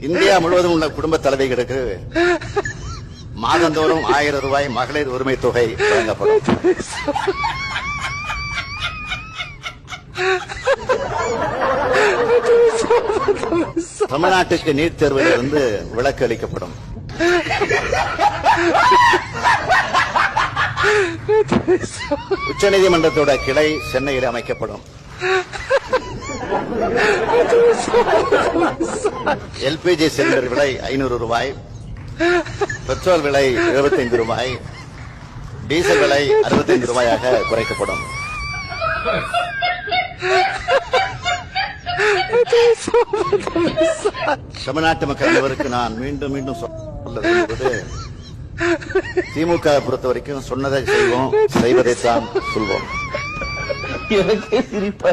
India முழுவதும் உள்ள குடும்ப தலைவிகளுக்கு மாதந்தோறும் 1000 ரூபாய் மகளிர் உரிமை தொகை வழங்கப்படும். தமிழ்நாட்டுக்கு நீட் தேர்வில் இருந்து விலக்கு அளிக்கப்படும். உச்சநீதிமன்றத்தோட கிளை சென்னையில் அமைக்கப்படும். எல்பிஜி சிலிண்டர் விலை 500 ரூபாய், பெட்ரோல் விலை 75 ரூபாய், டீசல் விலை 65 ரூபாயாக குறைக்கப்படும். தமிழ்நாட்டு மக்கள் அனைவருக்கு நான் மீண்டும் மீண்டும் சொல்ல விரும்புவது, திமுக பொறுத்த வரைக்கும் சொன்னதை செய்வோம், செய்வதைத்தான் சொல்வோம். எனக்கே சிரிப்பா